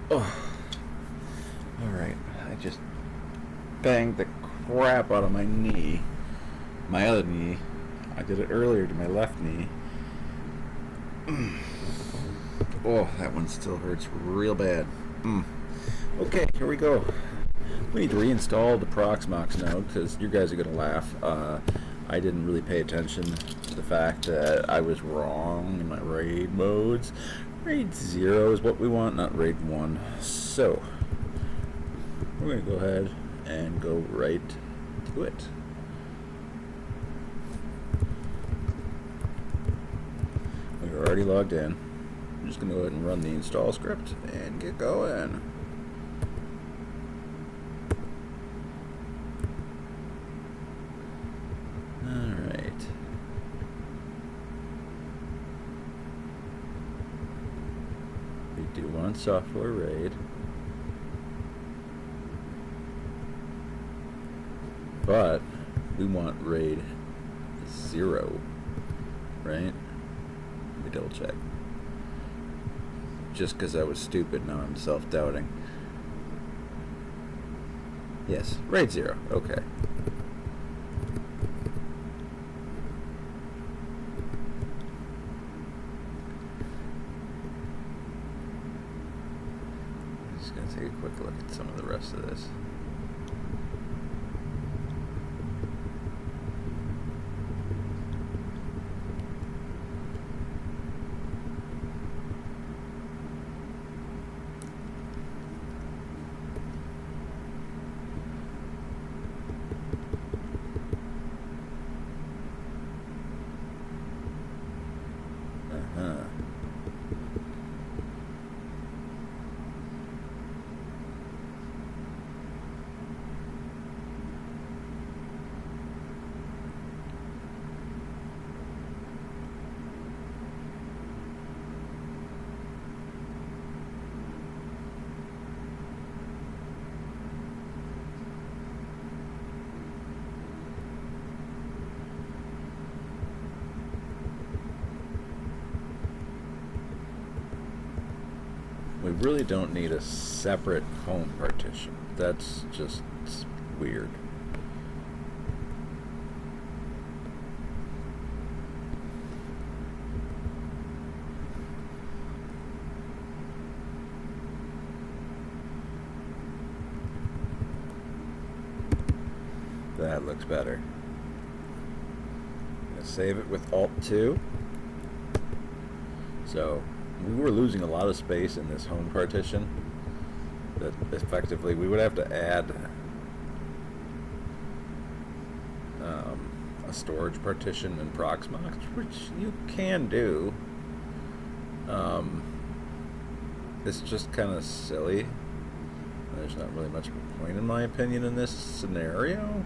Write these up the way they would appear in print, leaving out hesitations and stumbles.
Oh, alright. I just banged the crap out of my knee. My other knee. I did it earlier to my left knee. Oh, that one still hurts real bad. Okay, here we go. We need to reinstall the proxmox now because you guys are going to laugh. I didn't really pay attention to the fact that I was wrong in my raid modes. Raid 0 is what we want, not raid 1. So, we're going to go ahead and go right to it. We're already logged in. I'm just going to go ahead and run the install script and get going. Alright. We do want software RAID. But we want RAID 0, right? Let me double check. Just because I was stupid, now I'm self-doubting. Yes, RAID 0, okay. I'm just going to take a quick look at some of the rest of this. We really don't need a separate home partition. That's just weird. That looks better. I'm gonna save it with Alt-2. So we were losing a lot of space in this home partition that effectively we would have to add a storage partition in proxmox, which you can do. It's just kind of silly. There's not really much of a point in my opinion in this scenario.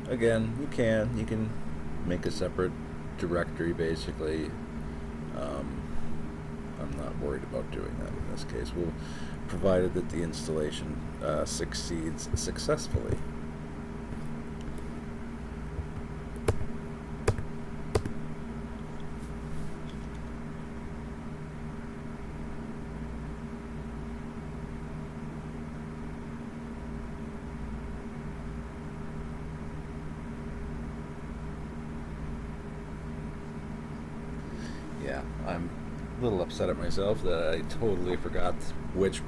Again, you can make a separate directory basically. I'm not worried about doing that in this case. We'll, provided that the installation succeeds successfully. Yeah, I'm a little upset at myself that I totally forgot which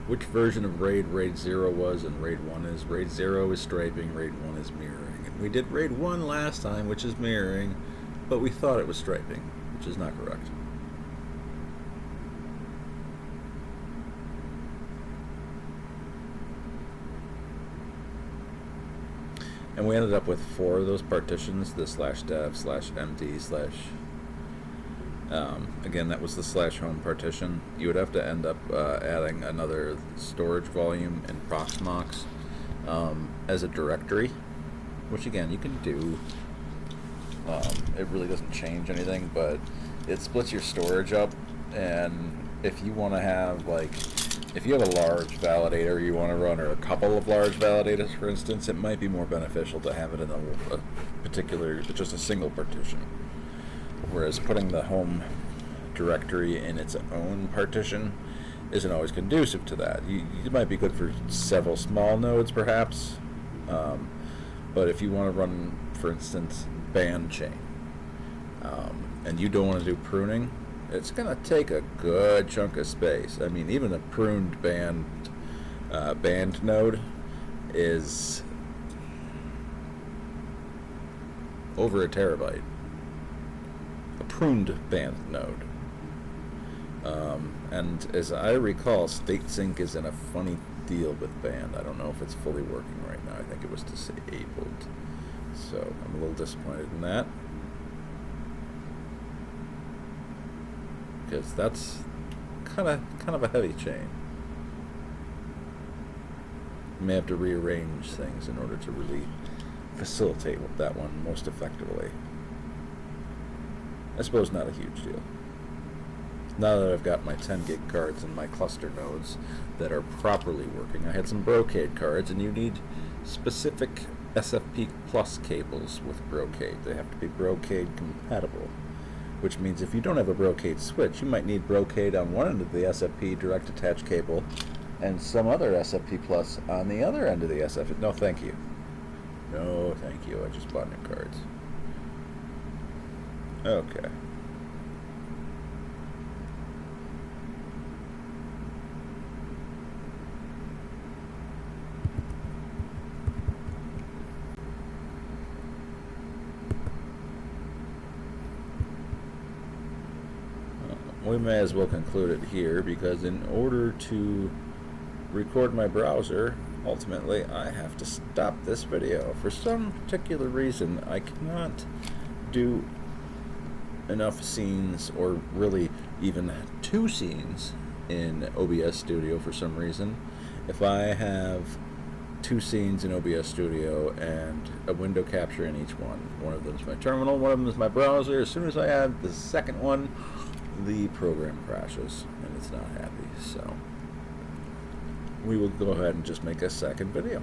version of RAID 0 was and RAID 1 is. RAID 0 is striping, RAID 1 is mirroring. And we did RAID 1 last time, which is mirroring, but we thought it was striping, which is not correct. And we ended up with 4 of those partitions, the /dev/md/ again, that was the /home partition. You would have to end up adding another storage volume in proxmox as a directory, which again you can do. It really doesn't change anything, but it splits your storage up. And if you want to have, like, if you have a large validator you want to run, or a couple of large validators, for instance, it might be more beneficial to have it in a particular, just a single partition. Whereas putting the home directory in its own partition isn't always conducive to that. You might be good for several small nodes, perhaps, but if you want to run, for instance, band chain, and you don't want to do pruning, it's going to take a good chunk of space. I mean, even a pruned band node is over a terabyte. A pruned band node. And as I recall, state sync is in a funny deal with band. I don't know if it's fully working right now. I think it was disabled. So I'm a little disappointed in that, because that's kind of a heavy chain. You may have to rearrange things in order to really facilitate that one most effectively. I suppose not a huge deal. Now that I've got my 10 gig cards and my cluster nodes that are properly working, I had some Brocade cards, and you need specific SFP Plus cables with Brocade. They have to be Brocade compatible, which means if you don't have a Brocade switch, you might need Brocade on one end of the SFP direct attach cable and some other SFP Plus on the other end of the SFP. No, thank you. No, thank you. I just bought new cards. Okay. We may as well conclude it here, because in order to record my browser, ultimately I have to stop this video. For some particular reason, I cannot do enough scenes, or really even 2 scenes in OBS Studio for some reason. If I have 2 scenes in OBS Studio and a window capture in each one of them is my terminal, one of them is my browser. As soon as I add the second one, the program crashes and it's not happy. So we will go ahead and just make a second video.